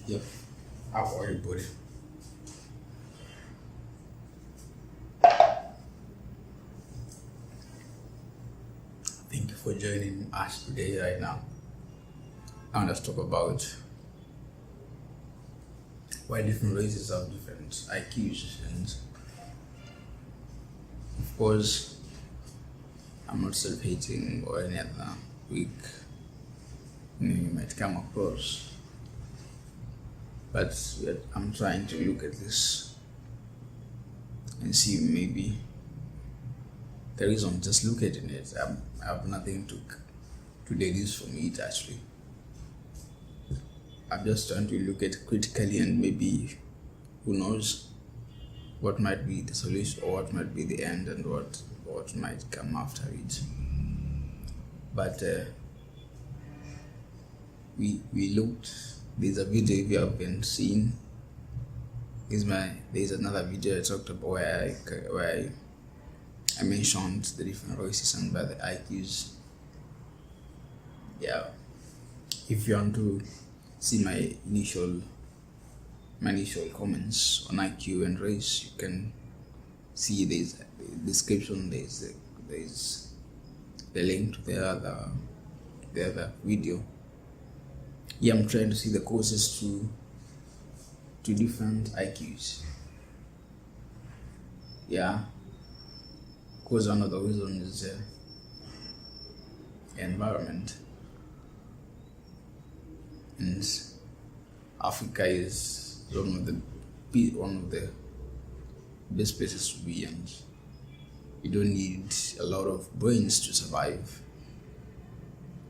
Yep. How are you, buddy? Thank you for joining us today, right now. I want us to talk about why different races have different IQs. And of course, I'm not self hating or any other weak you might come across, but I'm trying to look at this and see maybe the reason just look at it. I have nothing to deduce from it actually. I'm just trying to look at critically and maybe who knows what might be the solution or what might be the end and what might come after it. But we looked. There's a video if you haven't seen. There's another video I talked about where I mentioned the different races and by the IQs. Yeah, if you want to see my initial comments on IQ and race, you can see there's a description. There's the link to the other video. Yeah, I'm trying to see the causes to different IQs. Yeah, because one of the reasons is environment, and Africa is one of the best places to be, and you don't need a lot of brains to survive.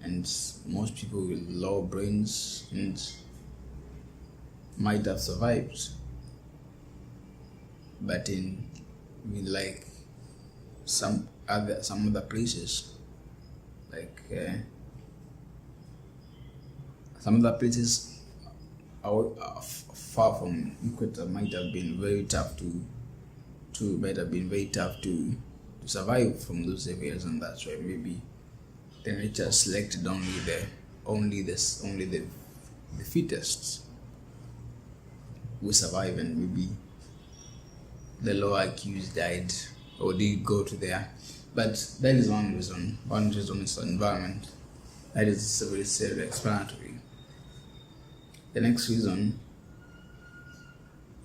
And most people with low brains and might have survived, but in like some other places, like some other places far from equator might have been very tough to survive from those areas, and that's why maybe the nature selected only the fittest will survive, and maybe the lower IQs died or did go to there. But that is one reason. One reason is the environment. That is very self-explanatory. The next reason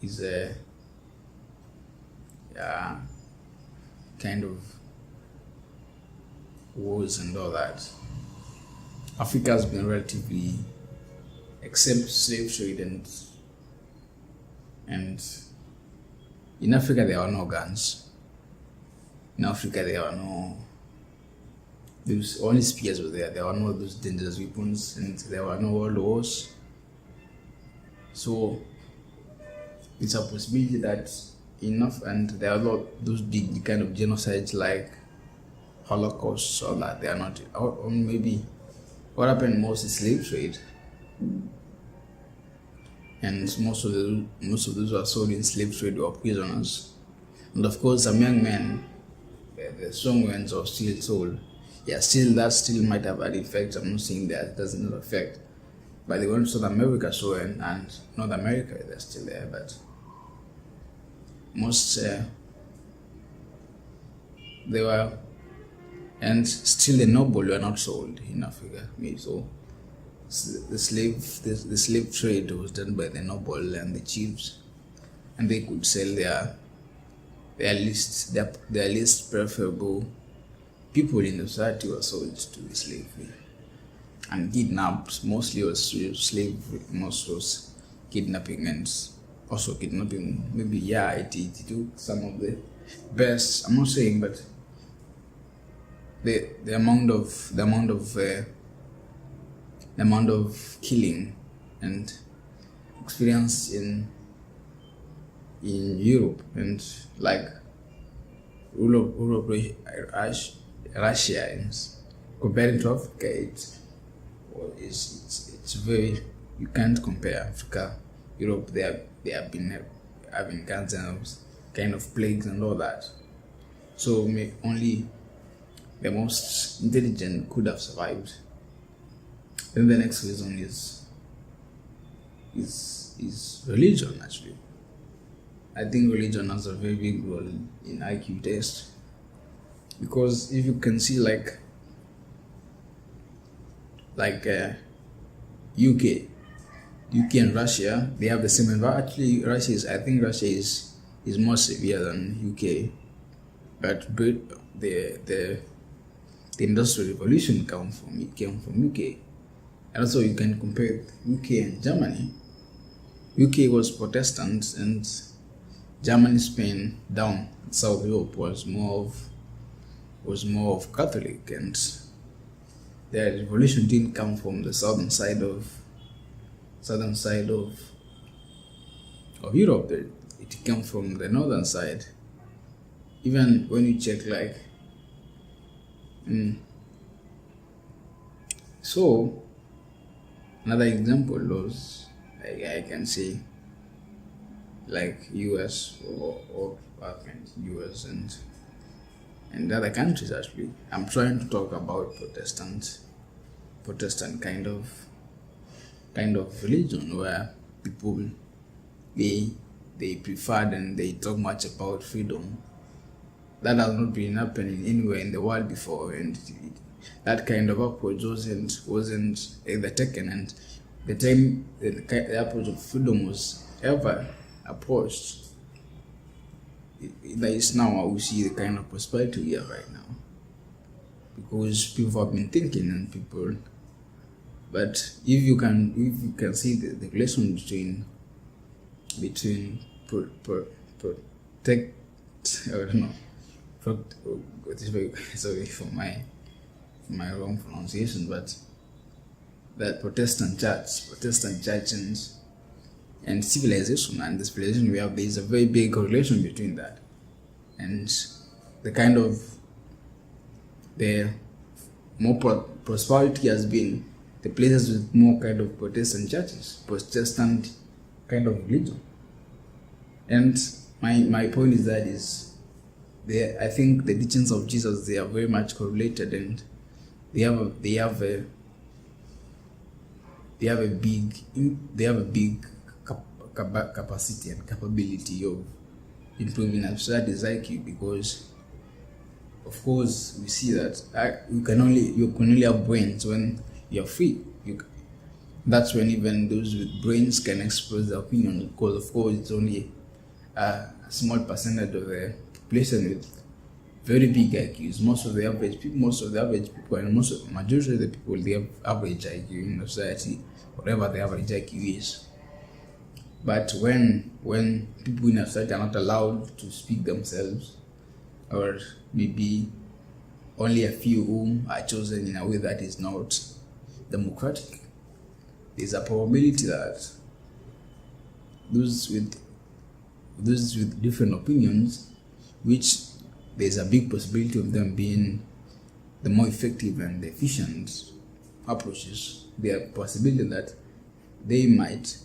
is kind of wars and all that. Africa has been relatively, except slave trade, and in Africa there are no guns. In Africa there are no, those only spears were there. There were no those dangerous weapons, and there were no world wars. So it's a possibility that enough, and there are a lot those big kind of genocides like Holocaust, or that they are not, or maybe what happened most is slave trade, and most of those who are sold in slave trade were prisoners, and of course some young men, the strong ones, are still sold. Yeah, that still might have an effect. I'm not saying that it doesn't have affect, but they went to South America, so and North America, they're still there, but most they were. And still the noble were not sold in Africa. So the slave trade was done by the noble and the chiefs, and they could sell their least preferable people in the society were sold to the slavery and kidnapped. Mostly was slavery, most was kidnapping, and also kidnapping. Maybe it took some of the best. I'm not saying, but the amount of killing and experience in Europe and like Russia, and comparing to Africa, it's very, you can't compare. Africa, Europe, they have been having cancer and kind of plagues and all that. So only the most intelligent could have survived. Then the next reason is is religion. Actually, I think religion has a very big role in IQ test, because if you can see UK, UK and Russia, they have the same environment. Actually, I think Russia is more severe than UK, but the Industrial Revolution came from UK, and also you can compare UK and Germany. UK was Protestant, and Germany, Spain, down South Europe was more of Catholic, and the revolution didn't come from the southern side of Europe. It came from the northern side. Even when you check so another example was I can say US or US and other countries. Actually, I'm trying to talk about Protestant kind of religion, where people they preferred and they talk much about freedom. That has not been happening anywhere in the world before, and that kind of approach wasn't ever taken. And the time the approach of freedom was ever approached, that is now we see the kind of prosperity we have right now, because people have been thinking and people. But if you can see the relation between protect, I don't know, sorry for my wrong pronunciation, but that Protestant church and civilization, and the civilization we have, there is a very big correlation between that, and the kind of the more prosperity has been the places with more kind of Protestant churches, Protestant kind of religion. And my point is that I think the teachings of Jesus, they are very much correlated, and they have a big capacity and capability of improving our society's IQ, because of course we see that you can only have brains when you're free. That's when even those with brains can express their opinion, because of course it's only a small percentage of the population with very big IQs. Most of the average people and majority of the people, they have average IQ in the society, whatever the average IQ is. But when people in a society are not allowed to speak themselves, or maybe only a few whom are chosen in a way that is not democratic, there's a probability that those with different opinions, which there's a big possibility of them being the more effective and the efficient approaches, there are possibility that they might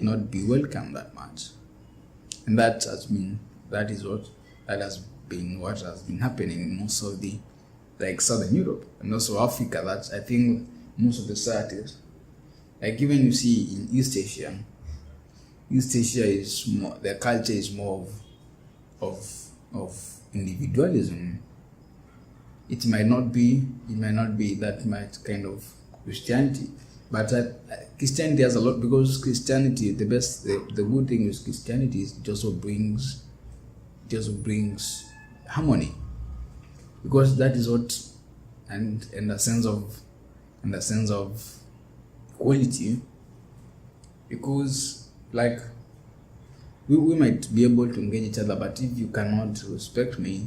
not be welcome that much. And that has been what has been happening in most of the Southern Europe and also Africa. That I think most of the societies, even you see in East Asia is more, their culture is more of individualism. It might not be that much kind of Christianity, but Christianity has a lot, because Christianity, the good thing with Christianity is it also brings harmony, because that is what, and a sense of equality, because we might be able to engage each other, but if you cannot respect me,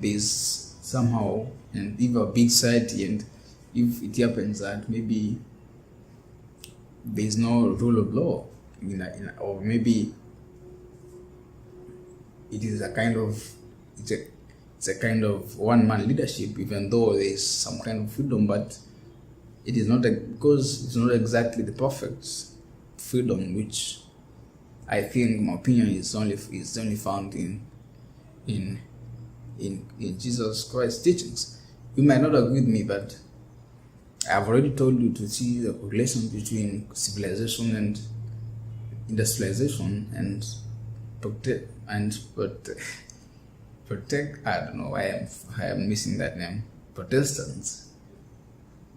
there's somehow, and if a big society, and if it happens that maybe there's no rule of law, or maybe it is a kind of one-man leadership, even though there's some kind of freedom, but it is not because it's not exactly the perfect freedom, which I think, my opinion, is only found in Jesus Christ's teachings. You might not agree with me, but I've already told you to see the correlation between civilization and industrialization and protect. I don't know why I am missing that name. Protestants.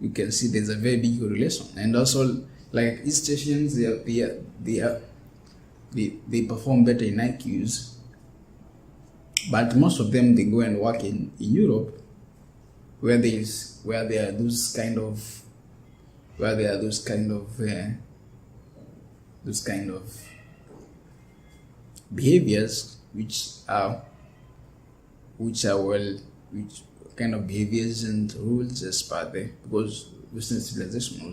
You can see there's a very big correlation, and also like East Asians, they perform better in IQs, but most of them they go and work in Europe, where there are those kind of behaviors which kind of behaviors and rules as per because Western civilization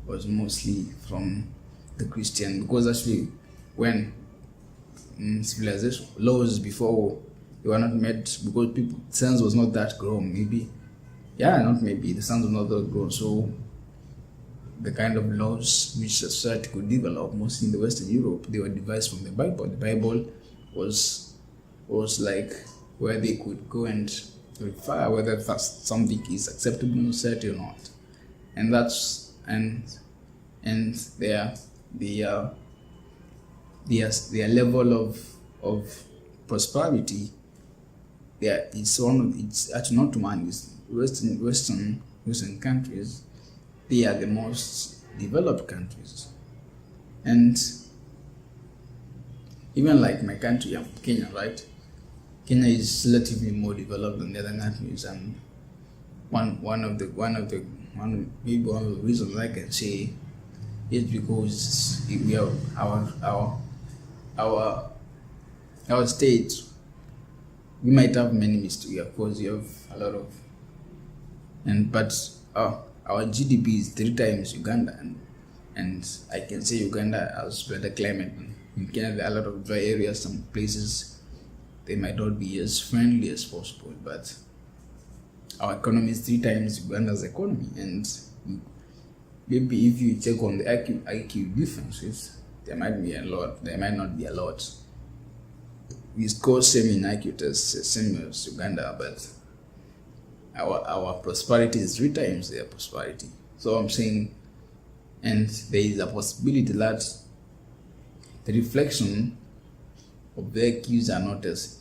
was mostly from the Christian, because actually when civilization laws before they were not made, because science was not that grown, the science was not that grown, so the kind of laws which society could develop, mostly in the Western Europe, they were devised from the Bible. The Bible was like where they could go and verify whether something is acceptable in society or not, and their level of prosperity. It's actually not to man. Western countries, they are the most developed countries, and even like my country, Kenya, right? Kenya is relatively more developed than the other countries, and one of the reasons I can say is because we have our state. We might have many mistakes, of course. We have a lot of, but our GDP is 3 times Uganda, and I can say Uganda has better climate. In Kenya, there are a lot of dry areas. Some places they might not be as friendly as possible, but our economy is 3 times Uganda's economy, and maybe if you check on the IQ differences, there might be a lot. There might not be a lot. We score same in IQ tests, same as Uganda, but our prosperity is 3 times their prosperity. So I'm saying, and there is a possibility that the reflection of the IQs are not as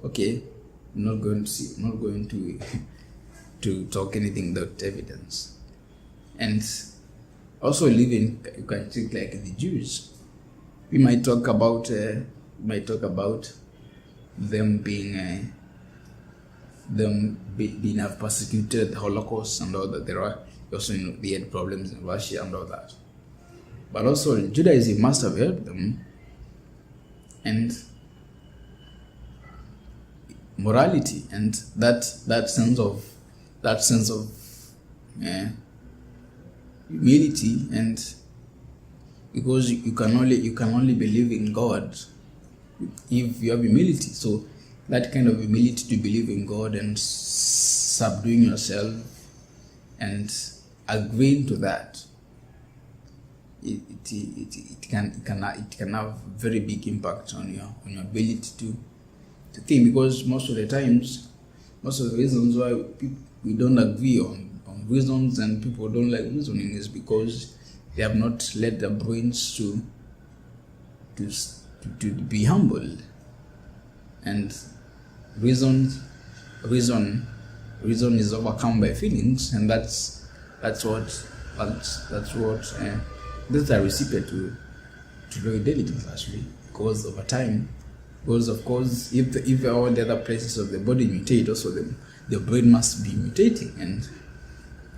okay. I'm not going to talk anything without evidence. And also you can think like the Jews. We might talk about them being have persecuted, the Holocaust and all that. There are also they had problems in Russia and all that. But also Judaism must have helped them, and morality and that sense of humility, and because you can only believe in God if you have humility. So that kind of humility to believe in God and subduing yourself and agreeing to that, it can have very big impact on your ability to think, because most of the reasons why we don't agree on reasons and people don't like reasoning is because they have not let their brains to be humbled, and reason is overcome by feelings, and that's a recipe to real intelligence, actually, because over time, because of course if all the other places of the body mutate, also the brain must be mutating, and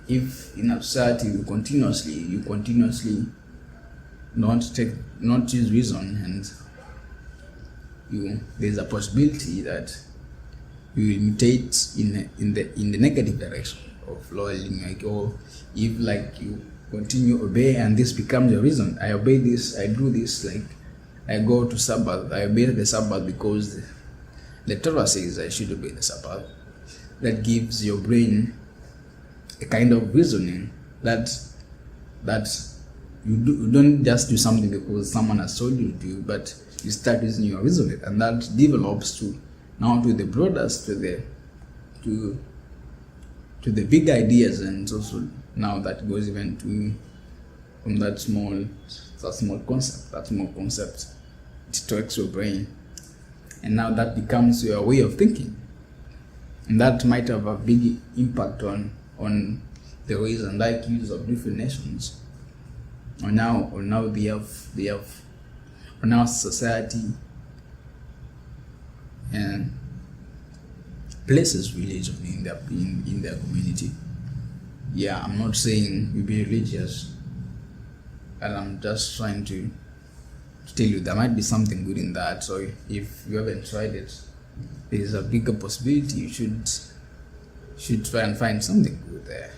if in a society you continuously not use reason, and there's a possibility that you will mutate in the negative direction of lowering, or if you continue obey and this becomes your reason. I obey this, I do this, like I go to Sabbath, I obey the Sabbath because the Torah says I should obey the Sabbath. That gives your brain a kind of reasoning that you don't just do something because someone has told you to do, but you start using your reasoning, and that develops to the broadest, to to the big ideas, and also now that goes even to from that small concept, it tracks your brain, and now that becomes your way of thinking, and that might have a big impact on the ways and IQs of different nations, or now they have on our society and places religion in their community. Yeah, I'm not saying you be religious, and I'm just trying to tell you there might be something good in that. So if you haven't tried it, there's a bigger possibility you should try and find something good there.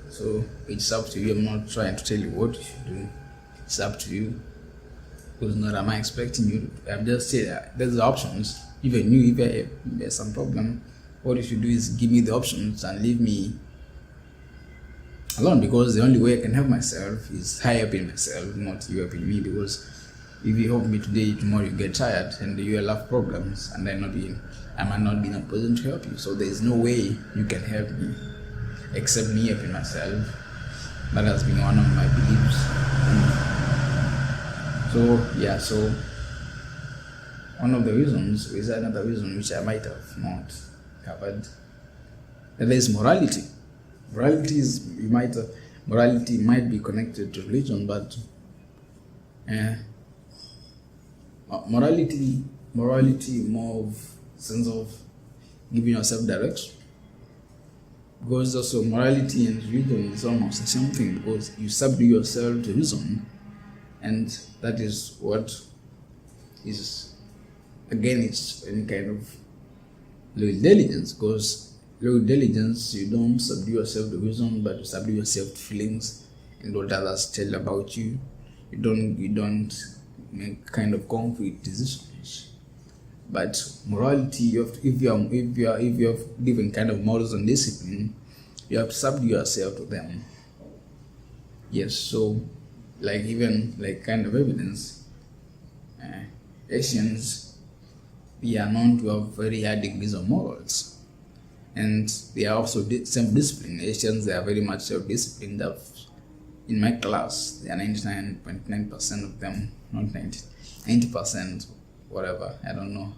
So it's up to you. I'm not trying to tell you what you should do. It's up to you. Because not am I expecting you to, I'm just saying that there's the options. Even you, if there's some problem, what you should do is give me the options and leave me alone, because the only way I can help myself is high up in myself, not you helping me. Because if you help me today, tomorrow you get tired and you will have problems, and I might not be in a position to help you. So there is no way you can help me except me helping myself. That has been one of my beliefs. So one of the reasons is another reason which I might have not covered. There is morality. Morality might be connected to religion, but morality more of sense of giving yourself direction. Because also morality and religion is almost the same thing, because you subdue yourself to reason, and that is what is, again, it's any kind of low intelligence. Because low intelligence, you don't subdue yourself to reason, but you subdue yourself to feelings and what others tell about you. You don't make kind of concrete decisions. But morality, if you have different kind of morals and discipline, you have to subdue yourself to them. Yes, so even kind of evidence, Asians, they are known to have very high degrees of morals, and they are also self-disciplined. Asians, they are very much self-disciplined. In my class, they are 99.9% of them, not 90%, whatever, I don't know.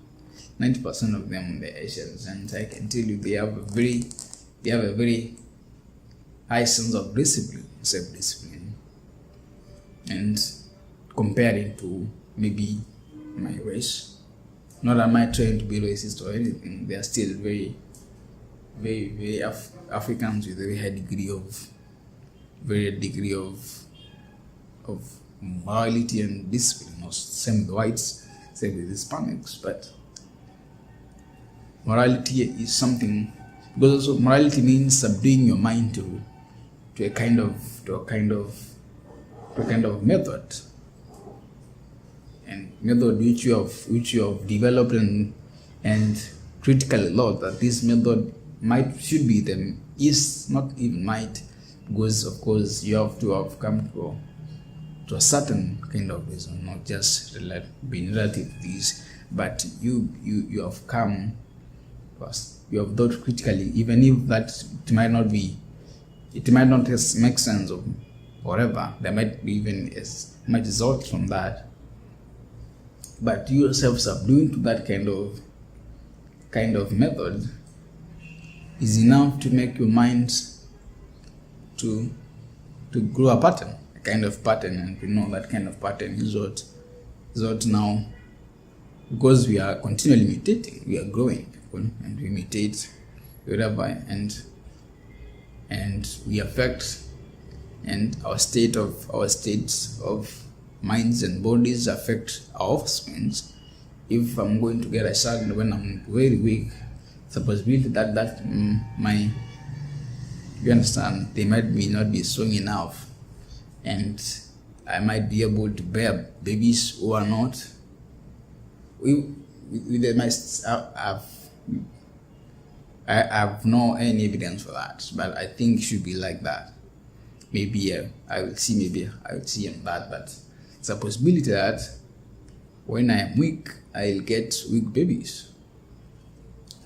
90% of them, they're Asians, and I can tell you they have a very high sense of discipline, self-discipline, and comparing to maybe my race. Not am I trying to be racist or anything. They are still very, very, very Africans with a very high degree of morality and discipline. Same with the whites, same with Hispanics. But morality is something, because also morality means subduing your mind to a kind of method, and method which you have developed and critically a lot, that this method should be them, is not even might, because of course you have to have come to a certain kind of reason, not just being relative to this, but you have come first. You have thought critically, even if that it might not make sense or whatever. There might be even might result from that, but you yourself subduing to that kind of method is enough to make your mind to grow a pattern, a kind of pattern, and we know that kind of pattern is what now, because we are continually mutating, we are growing, and we mutate wherever, and we affect, and our states of minds and bodies affect our offspring. If I'm going to get a child when I'm very weak, it's a possibility that you understand, they might not be strong enough, and I might be able to bear babies who are not. I have no any evidence for that, but I think it should be like that. Maybe I will see on that, but it's a possibility that when I am weak, I'll get weak babies.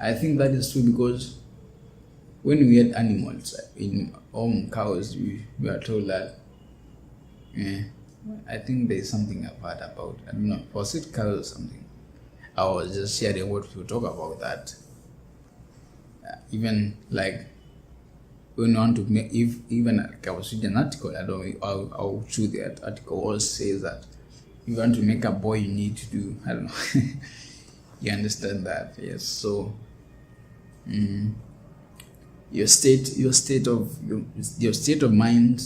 I think that is true, because when we had animals in cows, we are told that, I think there's something I've heard about, I don't know, was it cows or something? I was just sharing what people talk about that. Even like when you want to make, if even like I was reading an article, I don't know, I'll choose that article, also says that if you want to make a boy, you need to do, I don't know. You understand that? Yes. So your state of mind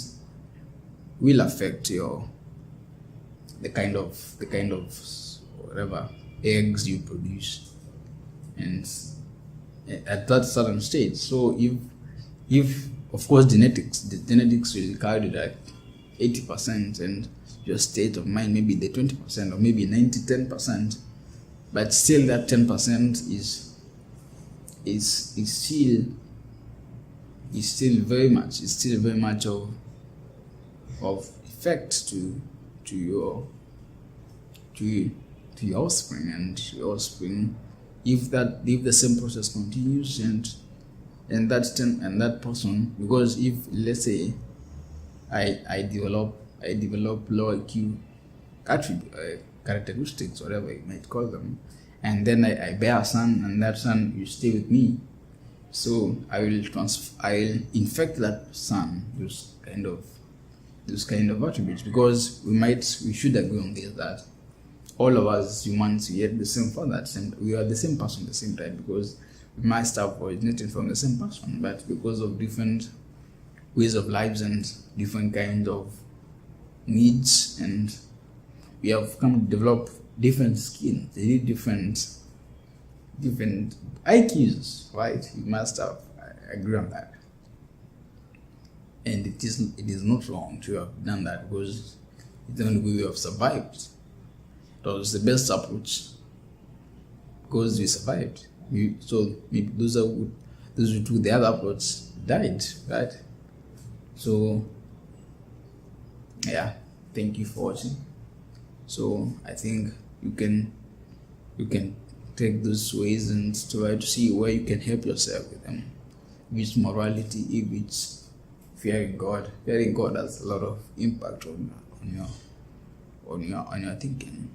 will affect the kind of whatever eggs you produce, and at that certain stage. So if of course the genetics will carry like 80%, and your state of mind maybe the 20%, or maybe 10%, but still that 10% is still very much of effect to your offspring, and your offspring, if the same process continues, and that person, because if let's say I develop low IQ characteristics, whatever you might call them, and then I bear a son, and that son will stay with me, so I'll infect that son those kind of attributes, because we should agree on this, that all of us humans, we had the same father, we are the same person at the same time, because we might have originated from the same person, but because of different ways of lives and different kinds of needs, and we have come to develop different skins, different IQs, right? You must have agree on that. And it is not wrong to have done that, because it's the only way we have survived. It was the best approach, because we survived. So maybe those who took the other approach died, right? So yeah, thank you for watching. So I think you can take those ways and try to see where you can help yourself with them. If it's morality, if it's fearing God has a lot of impact on your thinking.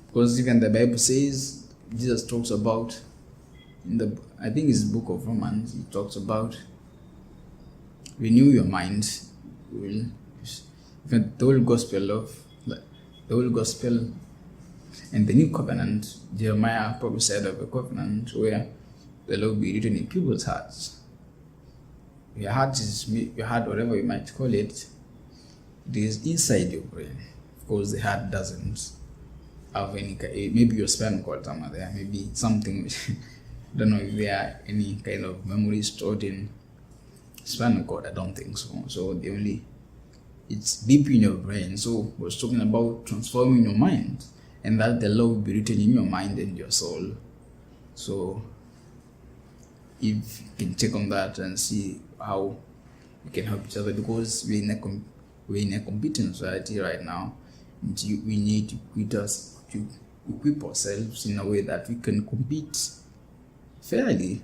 Because even the Bible says, Jesus talks about, I think it's the book of Romans, he talks about renew your mind. The whole gospel and the new covenant, Jeremiah prophesied of a covenant where the law will be written in people's hearts. Your heart, whatever you might call it, it is inside your brain. Of course, the heart doesn't have any, maybe your spinal cord somewhere there, maybe something, I don't know if there are any kind of memory stored in spinal cord, I don't think so. So it's deep in your brain. So we're talking about transforming your mind, and that the law will be written in your mind and your soul. So if you can check on that and see how we can help each other, because we're in a competing society right now, and we need to equip ourselves in a way that we can compete fairly,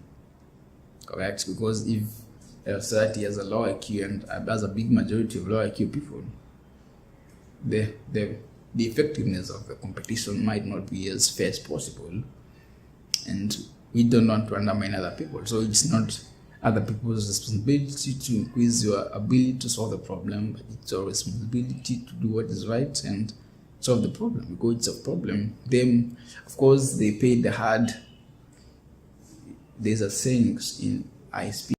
correct? Because if a society has a low IQ and has a big majority of low IQ people, the effectiveness of the competition might not be as fair as possible, and we don't want to undermine other people. So it's not other people's responsibility to increase your ability to solve the problem, but it's your responsibility to do what is right and solve the problem, because it's a problem. Them, of course, they paid the hard. There's a saying in I speak.